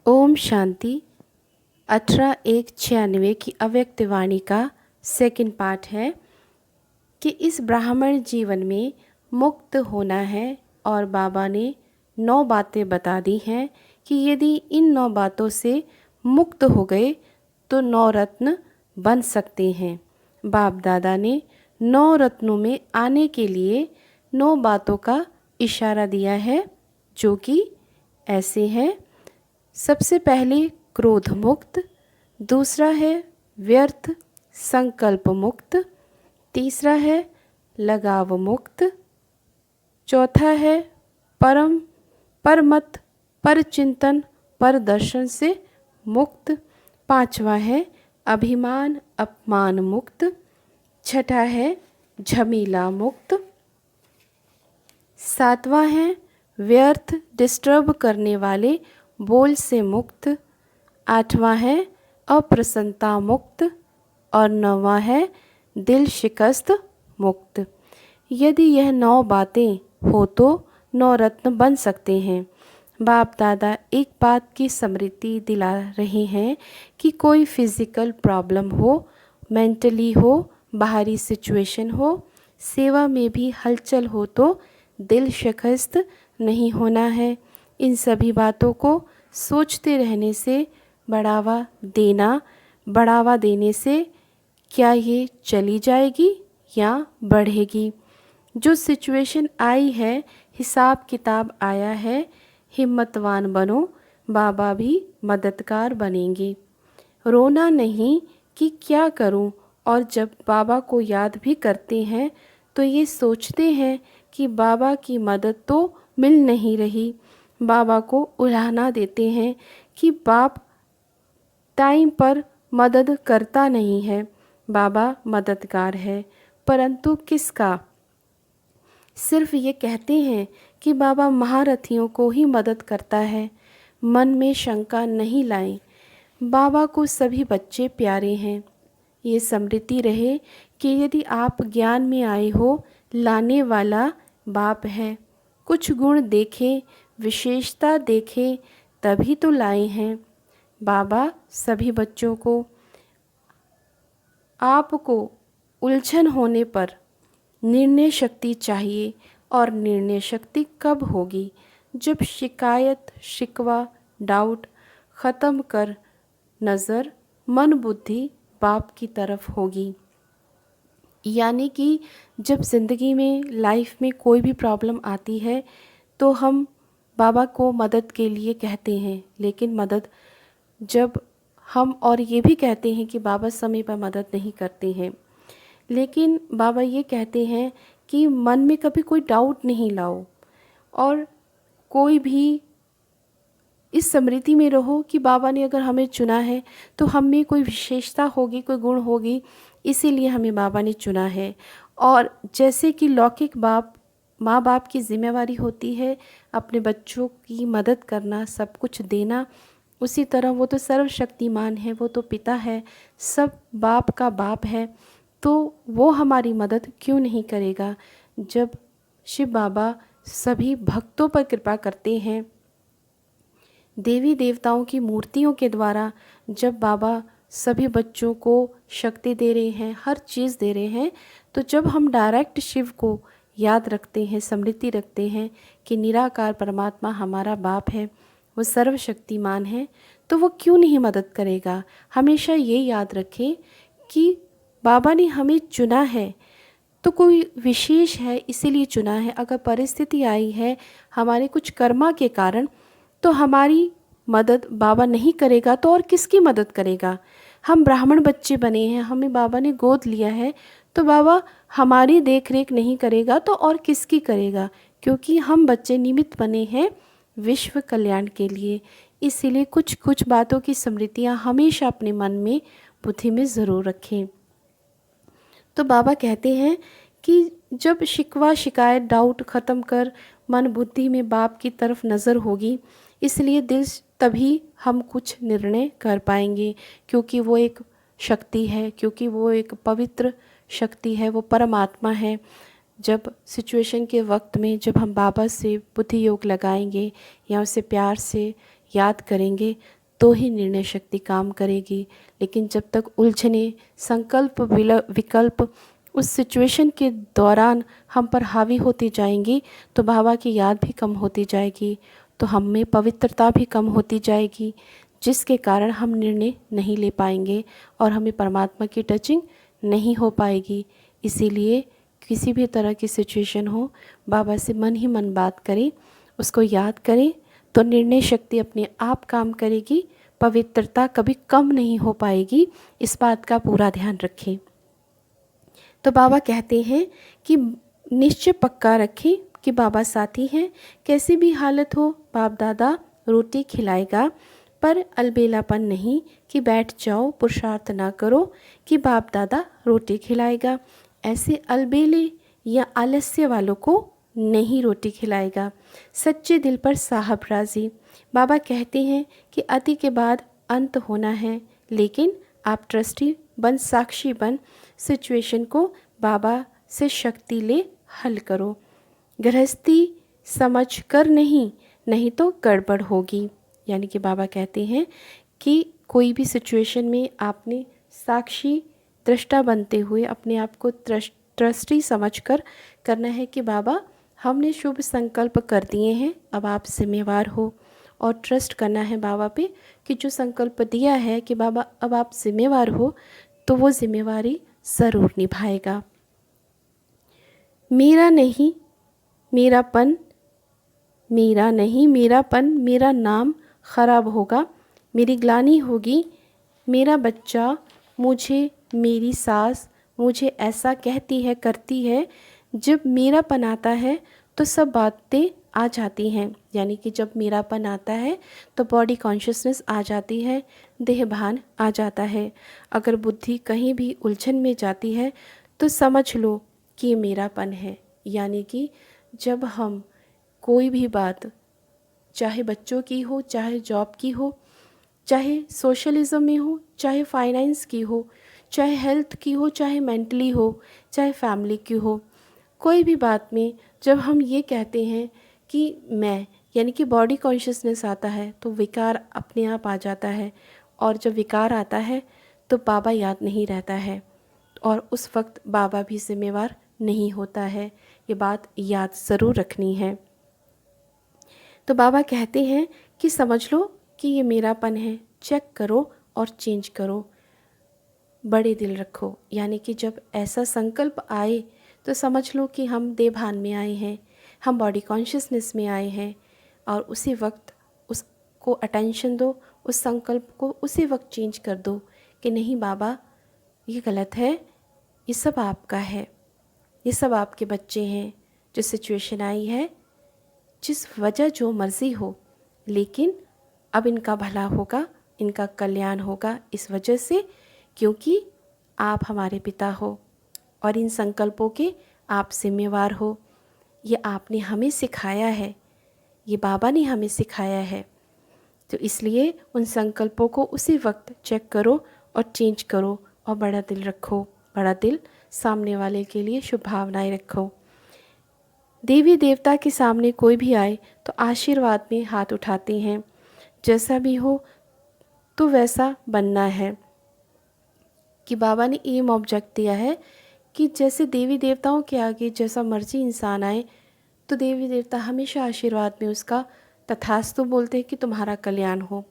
ओम शांति। 18/1/96 की अव्यक्त वाणी का सेकंड पार्ट है कि इस ब्राह्मण जीवन में मुक्त होना है और बाबा ने 9 बातें बता दी हैं कि यदि इन 9 बातों से मुक्त हो गए तो 9 रत्न बन सकते हैं। बाप दादा ने 9 रत्नों में आने के लिए 9 बातों का इशारा दिया है, जो कि ऐसे हैं। सबसे पहले क्रोध मुक्त, दूसरा है व्यर्थ संकल्प मुक्त, तीसरा है लगाव मुक्त, चौथा है परमत परचिंतन परदर्शन से मुक्त, पांचवा है अभिमान अपमान मुक्त, छठा है झमीला मुक्त, सातवां है व्यर्थ डिस्टर्ब करने वाले बोल से मुक्त, आठवां है अप्रसन्नता मुक्त और नौवां है दिल शिकस्त मुक्त। यदि यह 9 बातें हो तो 9 रत्न बन सकते हैं। बाप दादा एक बात की स्मृति दिला रहे हैं कि कोई फिज़िकल प्रॉब्लम हो, मेंटली हो, बाहरी सिचुएशन हो, सेवा में भी हलचल हो तो दिल शिकस्त नहीं होना है। इन सभी बातों को सोचते रहने से बढ़ावा देने से क्या ये चली जाएगी या बढ़ेगी। जो सिचुएशन आई है, हिसाब किताब आया है, हिम्मतवान बनो, बाबा भी मददगार बनेंगे। रोना नहीं कि क्या करूं, और जब बाबा को याद भी करते हैं तो ये सोचते हैं कि बाबा की मदद तो मिल नहीं रही। बाबा को उल्हाना देते हैं कि बाप टाइम पर मदद करता नहीं है। बाबा मददगार है, परंतु किसका? सिर्फ ये कहते हैं कि बाबा महारथियों को ही मदद करता है। मन में शंका नहीं लाएं। बाबा को सभी बच्चे प्यारे हैं। ये स्मृति रहे कि यदि आप ज्ञान में आए हो, लाने वाला बाप है। कुछ गुण देखें, विशेषता देखें, तभी तो लाए हैं। बाबा सभी बच्चों को आपको उलझन होने पर निर्णय शक्ति चाहिए, और निर्णय शक्ति कब होगी? जब शिकायत शिकवा डाउट ख़त्म कर नज़र मन बुद्धि बाप की तरफ होगी। यानी कि जब ज़िंदगी में लाइफ में कोई भी प्रॉब्लम आती है तो हम बाबा को मदद के लिए कहते हैं, लेकिन मदद जब हम और ये भी कहते हैं कि बाबा समय पर मदद नहीं करते हैं, लेकिन बाबा ये कहते हैं कि मन में कभी कोई डाउट नहीं लाओ, और कोई भी इस स्मृति में रहो कि बाबा ने अगर हमें चुना है तो हम में कोई विशेषता होगी, कोई गुण होगी, इसीलिए हमें बाबा ने चुना है। और जैसे कि लौकिक माँ बाप की जिम्मेवारी होती है अपने बच्चों की मदद करना, सब कुछ देना, उसी तरह वो तो सर्वशक्तिमान है, वो तो पिता है, सब बाप का बाप है, तो वो हमारी मदद क्यों नहीं करेगा। जब शिव बाबा सभी भक्तों पर कृपा करते हैं, देवी देवताओं की मूर्तियों के द्वारा जब बाबा सभी बच्चों को शक्ति दे रहे हैं, हर चीज़ दे रहे हैं, तो जब हम डायरेक्ट शिव को याद रखते हैं, स्मृति रखते हैं कि निराकार परमात्मा हमारा बाप है, वो सर्वशक्तिमान है, तो वो क्यों नहीं मदद करेगा। हमेशा ये याद रखें कि बाबा ने हमें चुना है तो कोई विशेष है, इसीलिए चुना है। अगर परिस्थिति आई है हमारे कुछ कर्मा के कारण, तो हमारी मदद बाबा नहीं करेगा तो और किसकी मदद करेगा। हम ब्राह्मण बच्चे बने हैं, हमें बाबा ने गोद लिया है, तो बाबा हमारी देख रेख नहीं करेगा तो और किसकी करेगा, क्योंकि हम बच्चे निमित्त बने हैं विश्व कल्याण के लिए। इसीलिए कुछ कुछ बातों की स्मृतियाँ हमेशा अपने मन में बुद्धि में ज़रूर रखें। तो बाबा कहते हैं कि जब शिकवा शिकायत डाउट ख़त्म कर मन बुद्धि में बाप की तरफ नज़र होगी, इसलिए दिल तभी हम कुछ निर्णय कर पाएंगे, क्योंकि वो एक शक्ति है, क्योंकि वो एक पवित्र शक्ति है, वो परमात्मा है। जब सिचुएशन के वक्त में जब हम बाबा से बुद्धि योग लगाएंगे या उसे प्यार से याद करेंगे तो ही निर्णय शक्ति काम करेगी। लेकिन जब तक उलझने, संकल्प, विकल्प उस सिचुएशन के दौरान हम पर हावी होती जाएंगी तो बाबा की याद भी कम होती जाएगी, तो हम में पवित्रता भी कम होती जाएगी, जिसके कारण हम निर्णय नहीं ले पाएंगे और हमें परमात्मा की टचिंग नहीं हो पाएगी। इसीलिए किसी भी तरह की सिचुएशन हो, बाबा से मन ही मन बात करें, उसको याद करें, तो निर्णय शक्ति अपने आप काम करेगी। पवित्रता कभी कम नहीं हो पाएगी, इस बात का पूरा ध्यान रखें। तो बाबा कहते हैं कि निश्चय पक्का रखें कि बाबा साथी हैं, कैसी भी हालत हो बाप दादा रोटी खिलाएगा, पर अलबेलापन नहीं कि बैठ जाओ पुरुषार्थ ना करो कि बाप दादा रोटी खिलाएगा। ऐसे अलबेले या आलस्य वालों को नहीं रोटी खिलाएगा। सच्चे दिल पर साहब राजी। बाबा कहते हैं कि अति के बाद अंत होना है, लेकिन आप ट्रस्टी बन, साक्षी बन, सिचुएशन को बाबा से शक्ति ले हल करो। गृहस्थी समझ कर नहीं तो गड़बड़ होगी। यानी कि बाबा कहते हैं कि कोई भी सिचुएशन में आपने साक्षी दृष्टा बनते हुए अपने आप को ट्रस्टी समझकर करना है कि बाबा हमने शुभ संकल्प कर दिए हैं, अब आप जिम्मेवार हो। और ट्रस्ट करना है बाबा पे कि जो संकल्प दिया है कि बाबा अब आप जिम्मेवार हो, तो वो जिम्मेवारी ज़रूर निभाएगा। मेरा नहीं मेरापन, मेरा नहीं मेरापन, मेरा नाम खराब होगा, मेरी ग्लानि होगी, मेरा बच्चा मुझे, मेरी सास मुझे ऐसा कहती है, करती है। जब मेरापन आता है तो सब बातें आ जाती हैं। यानी कि जब मेरापन आता है तो बॉडी कॉन्शियसनेस आ जाती है, देह भान आ जाता है। अगर बुद्धि कहीं भी उलझन में जाती है तो समझ लो कि ये मेरापन है। यानी कि जब हम कोई भी बात, चाहे बच्चों की हो, चाहे जॉब की हो, चाहे सोशलिज्म में हो, चाहे फाइनेंस की हो, चाहे हेल्थ की हो, चाहे मेंटली हो, चाहे फैमिली की हो, कोई भी बात में जब हम ये कहते हैं कि मैं, यानी कि बॉडी कॉन्शियसनेस आता है तो विकार अपने आप आ जाता है। और जब विकार आता है तो बाबा याद नहीं रहता है और उस वक्त बाबा भी जिम्मेवार नहीं होता है। ये बात याद ज़रूर रखनी है। तो बाबा कहते हैं कि समझ लो कि ये मेरापन है, चेक करो और चेंज करो, बड़े दिल रखो। यानी कि जब ऐसा संकल्प आए तो समझ लो कि हम देभान में आए हैं, हम बॉडी कॉन्शियसनेस में आए हैं, और उसी वक्त उसको अटेंशन दो, उस संकल्प को उसी वक्त चेंज कर दो कि नहीं बाबा ये गलत है, ये सब आपका है, ये सब आपके बच्चे हैं। जो सिचुएशन आई है, जिस वजह जो मर्ज़ी हो, लेकिन अब इनका भला होगा, इनका कल्याण होगा इस वजह से, क्योंकि आप हमारे पिता हो और इन संकल्पों के आप जिम्मेवार हो। ये आपने हमें सिखाया है, ये बाबा ने हमें सिखाया है। तो इसलिए उन संकल्पों को उसी वक्त चेक करो और चेंज करो और बड़ा दिल रखो, बड़ा दिल सामने वाले के लिए शुभ भावनाएं रखो। देवी देवता के सामने कोई भी आए तो आशीर्वाद में हाथ उठाते हैं, जैसा भी हो तो वैसा बनना है। कि बाबा ने एम ऑब्जेक्ट दिया है कि जैसे देवी देवताओं के आगे जैसा मर्जी इंसान आए तो देवी देवता हमेशा आशीर्वाद में उसका तथास्तु बोलते हैं कि तुम्हारा कल्याण हो।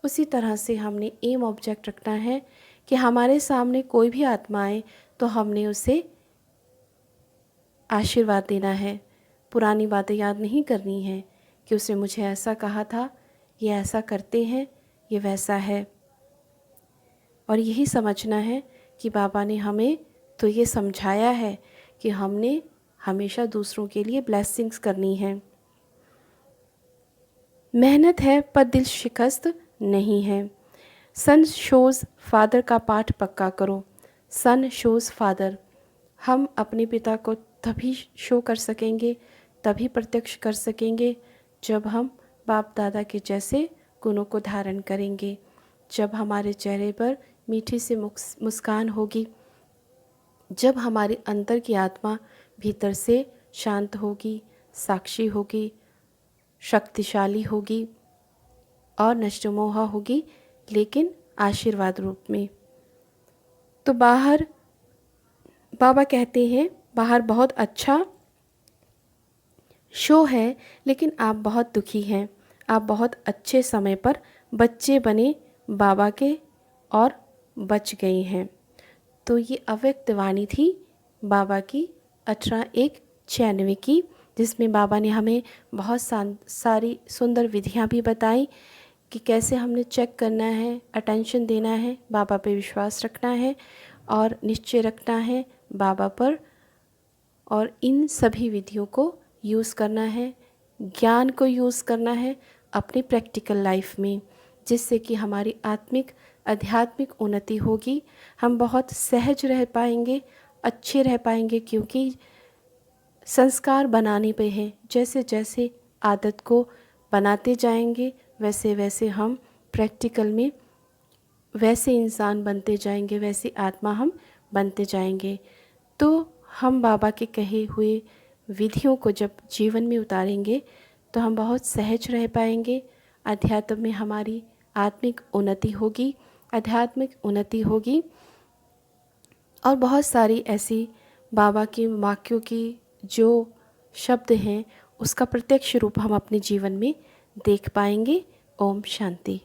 उसी तरह से हमने एम ऑब्जेक्ट रखना है कि हमारे सामने कोई भी आत्मा आए तो हमने उसे आशीर्वाद देना है। पुरानी बातें याद नहीं करनी है कि उसने मुझे ऐसा कहा था, ये ऐसा करते हैं, ये वैसा है। और यही समझना है कि बाबा ने हमें तो ये समझाया है कि हमने हमेशा दूसरों के लिए ब्लेसिंग्स करनी है। मेहनत है पर दिल शिकस्त नहीं है। सन शोज़ फादर का पाठ पक्का करो। सन शोज़ फादर, हम अपने पिता को तभी शो कर सकेंगे, तभी प्रत्यक्ष कर सकेंगे जब हम बाप दादा के जैसे गुणों को धारण करेंगे, जब हमारे चेहरे पर मीठी सी मुस्कान होगी, जब हमारे अंदर की आत्मा भीतर से शांत होगी, साक्षी होगी, शक्तिशाली होगी, और नष्टमोहा होगी, लेकिन आशीर्वाद रूप में। तो बाहर बाबा कहते हैं बाहर बहुत अच्छा शो है, लेकिन आप बहुत दुखी हैं। आप बहुत अच्छे समय पर बच्चे बने बाबा के और बच गई हैं। तो ये अव्यक्त वाणी थी बाबा की 18/1/96 की, जिसमें बाबा ने हमें बहुत सारी सुंदर विधियाँ भी बताई कि कैसे हमने चेक करना है, अटेंशन देना है, बाबा पे विश्वास रखना है और निश्चय रखना है बाबा पर, और इन सभी विधियों को यूज़ करना है, ज्ञान को यूज़ करना है अपनी प्रैक्टिकल लाइफ में, जिससे कि हमारी आत्मिक आध्यात्मिक उन्नति होगी। हम बहुत सहज रह पाएंगे, अच्छे रह पाएंगे, क्योंकि संस्कार बनाने पे है। जैसे जैसे आदत को बनाते जाएंगे वैसे वैसे हम प्रैक्टिकल में वैसे इंसान बनते जाएंगे, वैसी आत्मा हम बनते जाएंगे। तो हम बाबा के कहे हुए विधियों को जब जीवन में उतारेंगे तो हम बहुत सहज रह पाएंगे, अध्यात्म में हमारी आत्मिक उन्नति होगी, आध्यात्मिक उन्नति होगी, और बहुत सारी ऐसी बाबा की वाक्यों की जो शब्द हैं उसका प्रत्यक्ष रूप हम अपने जीवन में देख पाएंगे। ओम शांति।